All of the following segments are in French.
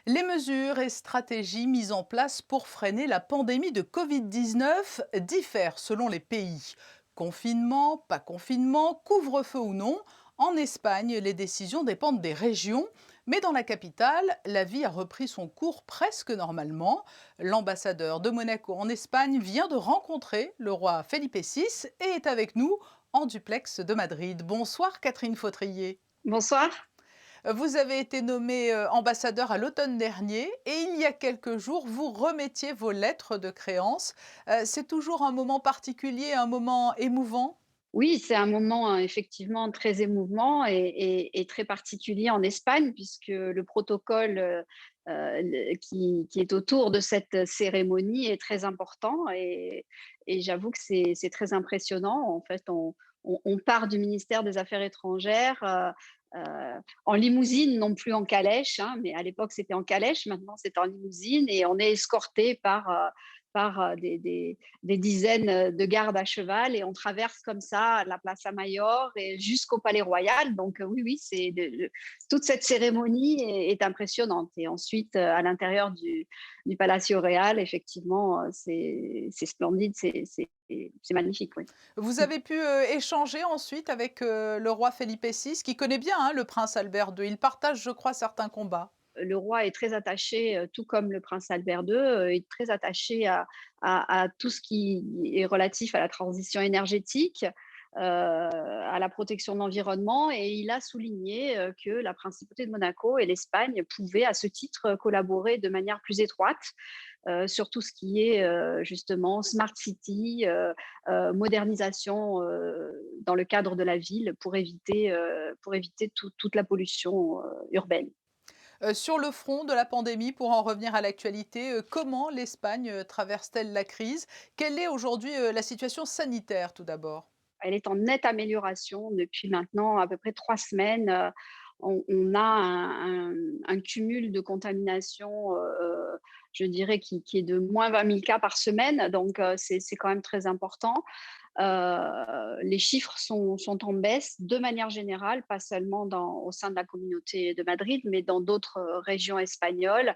Les mesures et stratégies mises en place pour freiner la pandémie de Covid-19 diffèrent selon les pays. Confinement, pas confinement, couvre-feu ou non, en Espagne, les décisions dépendent des régions, mais dans la capitale, la vie a repris son cours presque normalement. L'ambassadeur de Monaco en Espagne vient de rencontrer le roi Felipe VI et est avec nous en duplex de Madrid. Bonsoir Catherine Fautrier. Bonsoir. Vous avez été nommé ambassadeur à l'automne dernier et il y a quelques jours, vous remettiez vos lettres de créance. C'est toujours un moment particulier, un moment émouvant? Oui, c'est un moment, effectivement très émouvant et très particulier en Espagne puisque le protocole, qui est autour de cette cérémonie est très important et j'avoue que c'est très impressionnant. En fait, on part du ministère des Affaires étrangères, en limousine, non plus en calèche, hein, mais à l'époque, c'était en calèche, maintenant c'est en limousine et on est escorté par des dizaines de gardes à cheval et on traverse comme ça la Plaza Mayor et jusqu'au Palais Royal. Donc oui, oui, toute cette cérémonie est impressionnante. Et ensuite, à l'intérieur du Palacio Real, effectivement, c'est splendide, c'est magnifique, oui. Vous avez pu échanger ensuite avec le roi Felipe VI, qui connaît bien hein, le prince Albert II. Il partage, je crois, certains combats. Le roi est très attaché, tout comme le prince Albert II, est très attaché à tout ce qui est relatif à la transition énergétique, à la protection de l'environnement et il a souligné, que la principauté de Monaco et l'Espagne pouvaient à ce titre, collaborer de manière plus étroite, sur tout ce qui est, justement smart city, modernisation, dans le cadre de la ville pour éviter toute la pollution, urbaine. Sur le front de la pandémie, pour en revenir à l'actualité, comment l'Espagne traverse-t-elle la crise? Quelle est aujourd'hui la situation sanitaire tout d'abord? Elle est en nette amélioration depuis maintenant à peu près 3 semaines. On a un cumul de contamination, je dirais qui est de moins 20 000 cas par semaine, donc c'est quand même très important. Les chiffres sont en baisse de manière générale, pas seulement au sein de la communauté de Madrid, mais dans d'autres régions espagnoles.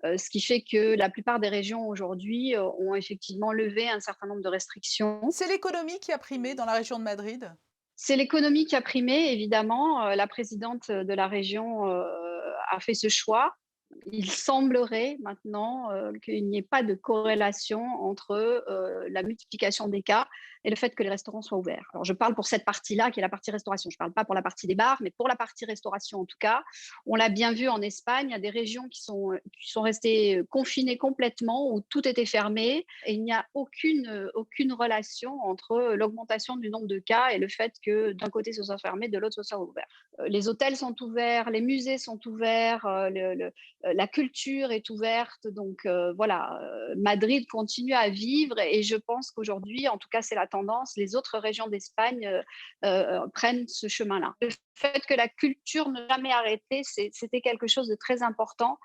Ce qui fait que la plupart des régions aujourd'hui ont effectivement levé un certain nombre de restrictions. C'est l'économie qui a primé dans la région de Madrid? C'est l'économie qui a primé, évidemment. La présidente de la région a fait ce choix. Il semblerait maintenant qu'il n'y ait pas de corrélation entre la multiplication des cas et le fait que les restaurants soient ouverts. Alors, je parle pour cette partie-là, qui est la partie restauration. Je ne parle pas pour la partie des bars, mais pour la partie restauration, en tout cas. On l'a bien vu en Espagne, il y a des régions qui sont restées confinées complètement, où tout était fermé, et il n'y a aucune relation entre l'augmentation du nombre de cas et le fait que d'un côté ce soit fermé, de l'autre ce soit ouvert. Les hôtels sont ouverts, les musées sont ouverts, la culture est ouverte. Donc voilà, Madrid continue à vivre et je pense qu'aujourd'hui, en tout cas c'est la tendance, les autres régions d'Espagne prennent ce chemin-là. Le fait que la culture ne jamais arrêté, c'était quelque chose de très important.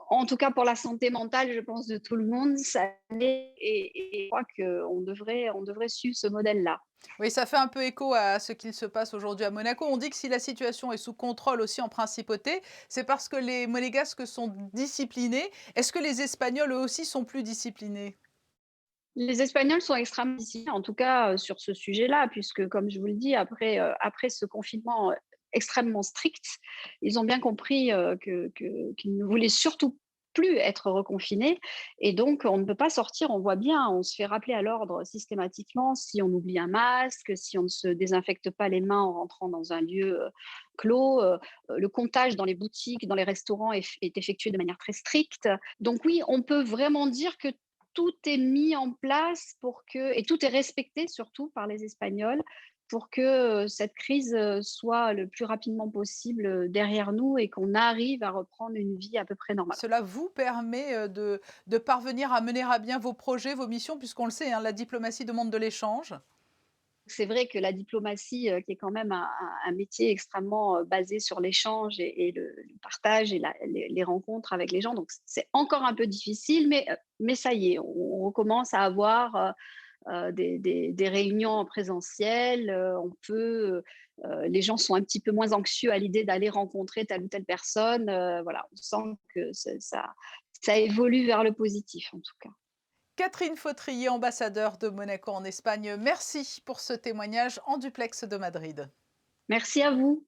En tout cas pour la santé mentale, je pense, de tout le monde, ça l'est et je crois qu'on devrait suivre ce modèle-là. Oui, ça fait un peu écho à ce qu'il se passe aujourd'hui à Monaco. On dit que si la situation est sous contrôle aussi en principauté, c'est parce que les Monégasques sont disciplinés. Est-ce que les Espagnols, eux aussi, sont plus disciplinés? Les Espagnols sont extrêmement disciplinés, en tout cas, sur ce sujet-là, puisque comme je vous le dis, après ce confinement, extrêmement strict, ils ont bien compris, qu'ils ne voulaient surtout plus être reconfinés et donc on ne peut pas sortir. On voit bien, on se fait rappeler à l'ordre systématiquement si on oublie un masque, si on ne se désinfecte pas les mains en rentrant dans un lieu, clos, le comptage dans les boutiques, dans les restaurants est effectué de manière très stricte. Donc oui, on peut vraiment dire que tout est mis en place pour que et tout est respecté surtout par les Espagnols pour que, cette crise, soit le plus rapidement possible, derrière nous et qu'on arrive à reprendre une vie à peu près normale. Cela vous permet de parvenir à mener à bien vos projets, vos missions, puisqu'on le sait, hein, la diplomatie demande de l'échange. C'est vrai que la diplomatie, qui est quand même un métier extrêmement, basé sur l'échange et le partage et les rencontres avec les gens, donc c'est encore un peu difficile, mais ça y est, on recommence à avoir, des réunions en présentiel, on peut, les gens sont un petit peu moins anxieux à l'idée d'aller rencontrer telle ou telle personne. Voilà, on sent que ça évolue vers le positif, en tout cas. Catherine Fautrier, ambassadeur de Monaco en Espagne, merci pour ce témoignage en duplex de Madrid. Merci à vous.